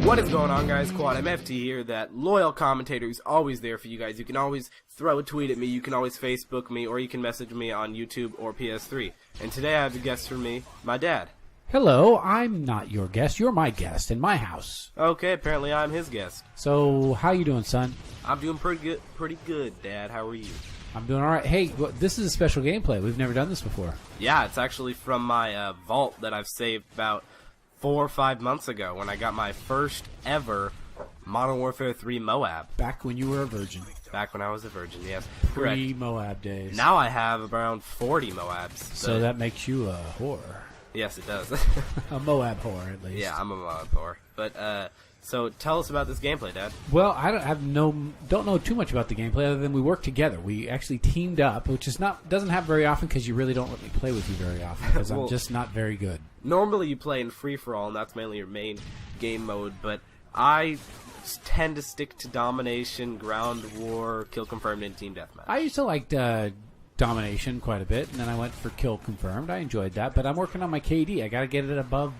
What is going on, guys? Quad MFT here, that loyal commentator who's always there for you guys. You can always throw a tweet at me, you can always Facebook me, or you can message me on YouTube or PS3. And today I have a guest for me, my dad. Hello, I'm not your guest. You're my guest in my house. Okay, apparently I'm his guest. So, how you doing, son? I'm doing pretty good, Dad. How are you? I'm doing all right. Hey, this is a special gameplay. We've never done this before. Yeah, it's actually from my vault that I've saved about 4 or 5 months ago when I got my first ever Modern Warfare 3 MOAB. Back when you were a virgin. Back when I was a virgin, yes. Pre-MOAB days. Now I have around 40 MOABs. So that makes you a whore. Yes, it does. A MOAB whore, at least. Yeah, I'm a MOAB whore. But, so tell us about this gameplay, Dad. Well, I don't know too much about the gameplay other than we worked together. We actually teamed up, which doesn't happen very often because you really don't let me play with you very often because Well, I'm just not very good. Normally you play in free-for-all, and that's mainly your main game mode, but I tend to stick to domination, ground war, kill confirmed, and team deathmatch. I used to like domination quite a bit, and then I went for kill confirmed. I enjoyed that, but I'm working on my KD. I got to get it above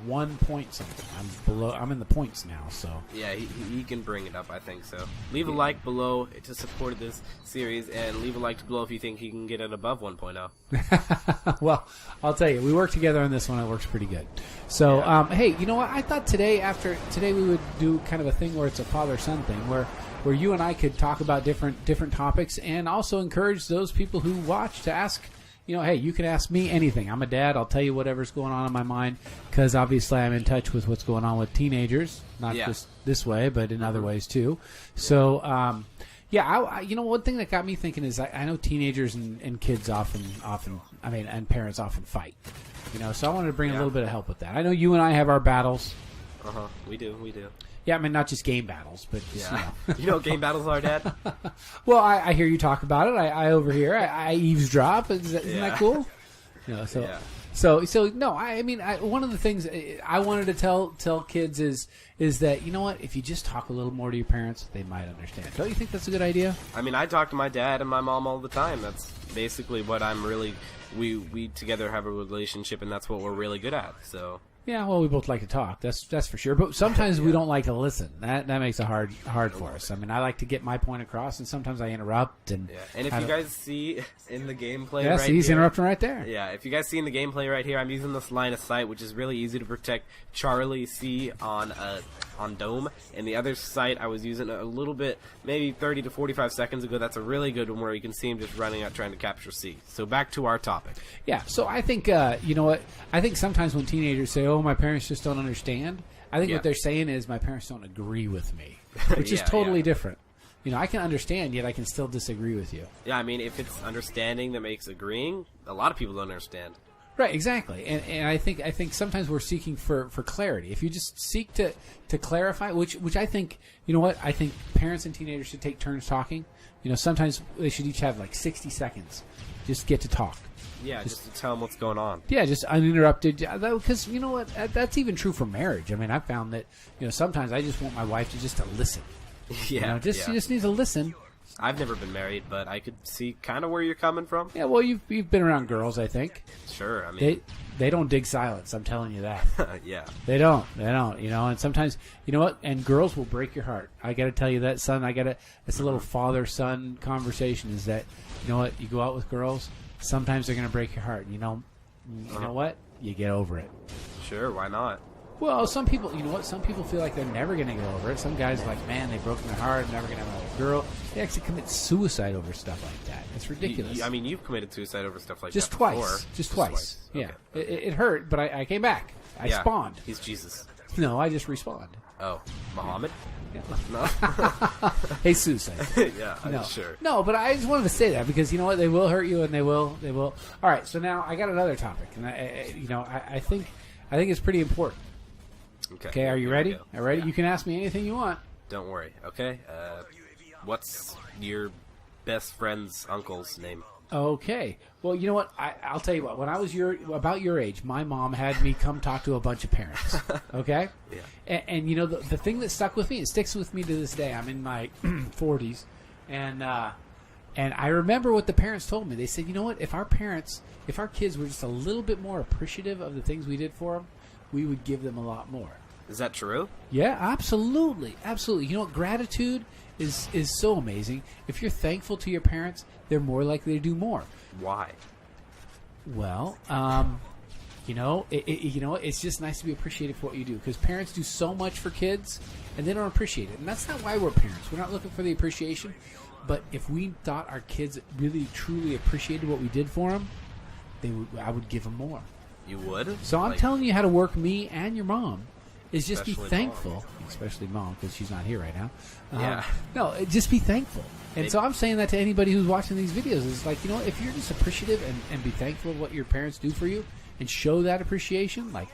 1 point something. I'm in the points now, so yeah, he can bring it up, I think so. Leave a like below to support this series, and leave a like below if you think he can get it above 1.0. Well, I'll tell you, we work together on this one. It works pretty good. So, Yeah. Hey, you know what? I thought today we would do kind of a thing where it's a father-son thing, where you and I could talk about different topics, and also encourage those people who watch to ask. You know, hey, you can ask me anything. I'm a dad. I'll tell you whatever's going on in my mind because obviously I'm in touch with what's going on with teenagers, not just this way, but in other ways too. So, you know, one thing that got me thinking is I know teenagers and kids and parents often fight. You know, so I wanted to bring a little bit of help with that. I know you and I have our battles. We do. Yeah, I mean, not just game battles, but just, You know what game battles are, Dad? Well, I hear you talk about it. I overhear. I eavesdrop. Isn't that cool? You know, so no. I mean, one of the things I wanted to tell kids is that, you know what? If you just talk a little more to your parents, they might understand. Don't you think that's a good idea? I mean, I talk to my dad and my mom all the time. That's basically what I'm really. We together have a relationship, and that's what we're really good at. So. Yeah, well, we both like to talk. That's for sure. But sometimes we don't like to listen. That makes it hard for us. I mean, I like to get my point across, and sometimes I interrupt. And if you guys see in the gameplay, he's interrupting right there. Yeah, if you guys see in the gameplay right here, I'm using this line of sight, which is really easy to protect Charlie C on Dome. And the other sight I was using a little bit, maybe 30 to 45 seconds ago. That's a really good one where you can see him just running out trying to capture C. So back to our topic. Yeah. So I think you know what? I think sometimes when teenagers say, "Oh, my parents just don't understand," I think what they're saying is my parents don't agree with me, which is totally different. You know, I can understand, yet I can still disagree with you. Yeah, I mean, if it's understanding that makes agreeing, a lot of people don't understand. Right, exactly, and I think sometimes we're seeking for clarity. If you just seek to clarify, which I think, you know what, I think parents and teenagers should take turns talking. You know, sometimes they should each have like 60 seconds, just get to talk. Yeah, just to tell them what's going on. Yeah, just uninterrupted. Because you know what, that's even true for marriage. I mean, I found that, you know, sometimes I just want my wife to listen. Yeah, you know, she just needs to listen. I've never been married, but I could see kind of where you're coming from. Yeah, well, you've been around girls, I think. Sure, I mean they don't dig silence. I'm telling you that. Yeah, they don't. You know, and sometimes, you know what? And girls will break your heart. I got to tell you that, son. It's a little father-son conversation. Is that, you know what? You go out with girls. Sometimes they're going to break your heart. You know what? You get over it. Sure, why not? Well, some people, you know what? Some people feel like they're never going to get over it. Some guys are like, man, they've broken their heart, never going to have another girl. They actually commit suicide over stuff like that. It's ridiculous. I mean, you've committed suicide over stuff like that before. Just twice. Okay. Yeah. It hurt, but I came back. I spawned. He's Jesus. No, I just respawned. Oh, Muhammad? Yeah. No. Jesus. Yeah, I'm sure. No, but I just wanted to say that because, you know what, they will hurt you, and they will. All right, so now I got another topic, and I think it's pretty important. Okay, are you ready? Are you ready? Yeah. You can ask me anything you want. Don't worry. Okay. What's your best friend's uncle's name? Okay. Well, you know what? I'll tell you what. When I was about your age, my mom had me come talk to a bunch of parents. Okay? Yeah. And you know, the thing that stuck with me, it sticks with me to this day. I'm in my 40s. And I remember what the parents told me. They said, you know what? If our kids were just a little bit more appreciative of the things we did for them, we would give them a lot more. Is that true? Yeah, absolutely. Absolutely. You know what? Gratitude is so amazing. If you're thankful to your parents, they're more likely to do more. Why? Well, it's just nice to be appreciated for what you do, because parents do so much for kids and they don't appreciate it. And that's not why we're parents. We're not looking for the appreciation. But if we thought our kids really, truly appreciated what we did for them, I would give them more. You would? So I'm telling you how to work me and your mom. Is just be thankful, Mom. Especially Mom, because she's not here right now. Yeah. No, just be thankful. And so I'm saying that to anybody who's watching these videos. It's like, if you're just appreciative and be thankful of what your parents do for you and show that appreciation, like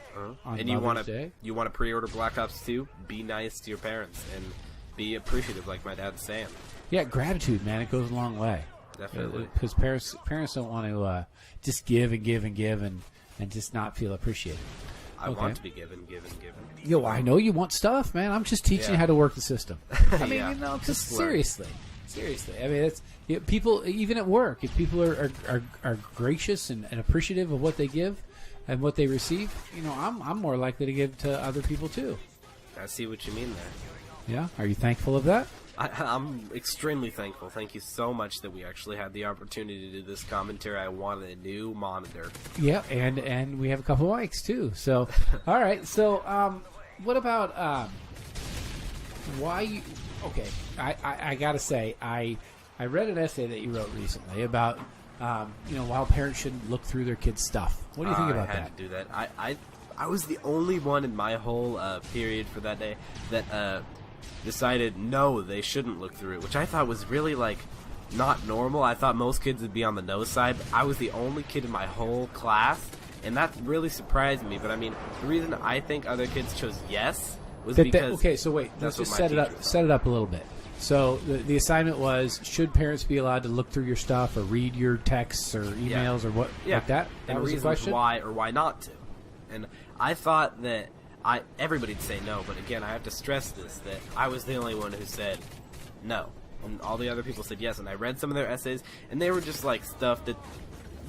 on and Mother's Day. You want to pre-order Black Ops 2? Be nice to your parents and be appreciative, like my dad's saying. Yeah, gratitude, man. It goes a long way. Definitely. Because parents don't want to just give and give and give and just not feel appreciated. I want to be given. Yo, I know you want stuff, man. I'm just teaching you how to work the system. I mean, because seriously. I mean, it's people, even at work, if people are gracious and appreciative of what they give and what they receive, I'm more likely to give to other people too. I see what you mean there. Yeah? Are you thankful of that? I'm extremely thankful. Thank you so much that we actually had the opportunity to do this commentary. I wanted a new monitor. Yeah, and we have a couple of mics too. So, all right. So, what about why you? Okay, I gotta say, I read an essay that you wrote recently about why parents shouldn't look through their kids' stuff. What do you think about that? I had to do that. I was the only one in my whole period for that day that decided no, they shouldn't look through it, which I thought was really not normal. I thought most kids would be on the no side, but I was the only kid in my whole class, and that really surprised me. But I mean, the reason I think other kids chose yes was because okay, so wait, let's just set it up a little bit. So the assignment was, should parents be allowed to look through your stuff or read your texts or emails or what like that? That was the question. Why or why not to? And I thought that everybody'd say no, but again, I have to stress this, that I was the only one who said no. And all the other people said yes, and I read some of their essays, and they were just stuff that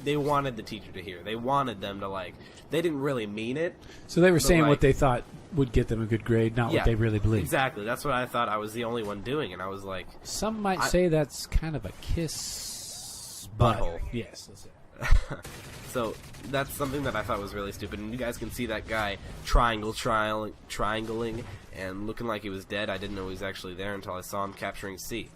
they wanted the teacher to hear. They wanted them to they didn't really mean it. So they were saying what they thought would get them a good grade, not what they really believed. Exactly. That's what I thought. I was the only one doing, and I was like... Some might say that's kind of a kiss... Butthole. Yes, that's it. So that's something that I thought was really stupid. And you guys can see that guy triangling and looking like he was dead. I didn't know he was actually there until I saw him capturing C.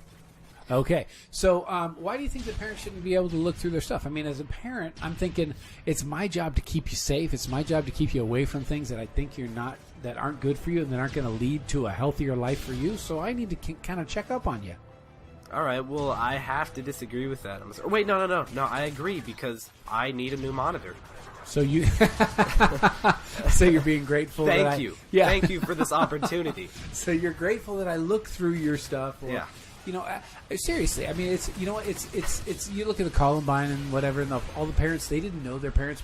Okay, so why do you think that parents shouldn't be able to look through their stuff? I mean, as a parent, I'm thinking it's my job to keep you safe. It's my job to keep you away from things that I think that aren't good for you and that aren't going to lead to a healthier life for you. So I need to kind of check up on you. All right, well, I have to disagree with that. Wait, no, I agree, because I need a new monitor. So you, so you're being grateful. Thank you. Yeah. Thank you for this opportunity. So you're grateful that I look through your stuff. Or, yeah. Seriously, I mean, it's you look at the Columbine and whatever, and all the parents, they didn't know their kids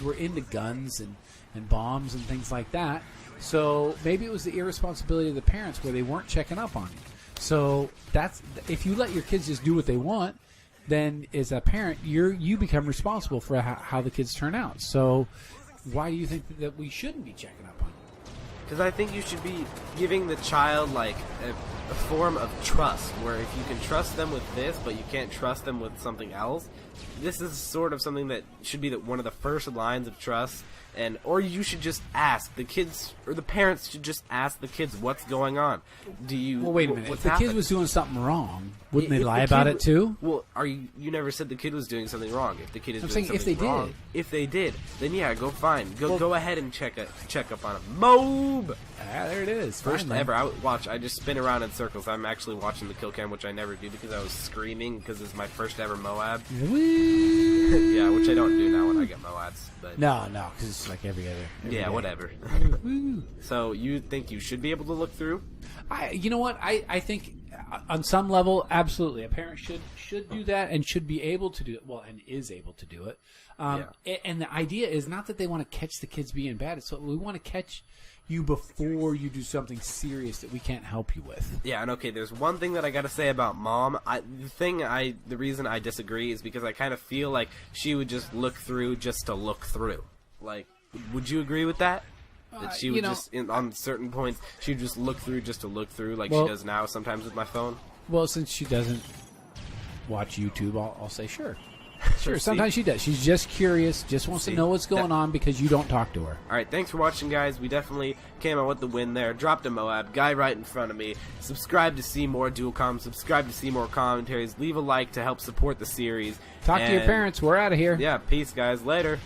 were into guns and bombs and things like that. So maybe it was the irresponsibility of the parents where they weren't checking up on you. So if you let your kids just do what they want, then as a parent, you become responsible for how the kids turn out. So why do you think that we shouldn't be checking up on you? Because I think you should be giving the child a form of trust, where if you can trust them with this, but you can't trust them with something else, this is sort of something that should be one of the first lines of trust. Or you should just ask the kids, or the parents should just ask the kids what's going on. Well, wait a minute. If the kid was doing something wrong, wouldn't they lie about it too? Well, you never said the kid was doing something wrong. If the kid is doing something if they wrong, did. If they did, then yeah, go fine. Go ahead and check up on him. MOAB. There it is. First ever. I just spin around in circles. I'm actually watching the kill cam, which I never do because I was screaming because it's my first ever MOAB. Yeah, which I don't do now when I get MOABs. But no, because it's like every other. Yeah, day. Whatever. So you think you should be able to look through? You know what? I think on some level, absolutely, a parent should do that and should be able to do it. Well, and is able to do it. And the idea is not that they want to catch the kids being bad. It's what we want to catch you before you do something serious that we can't help you with. Yeah, and okay, there's one thing that I gotta say about Mom. The reason I disagree is because I kind of feel like she would just look through just to look through. Would you agree with that? That she would just, on certain points, she would just look through just to look through, like she does now sometimes with my phone. Well, since she doesn't watch YouTube, I'll say sure. Sure, sometimes she does. She's just curious, just wants to know what's going on because you don't talk to her. All right, thanks for watching, guys. We definitely came out with the win there. Dropped a MOAB, guy right in front of me. Subscribe to see more Dual Comm. Subscribe to see more commentaries. Leave a like to help support the series. Talk to your parents. We're out of here. Yeah, peace, guys. Later.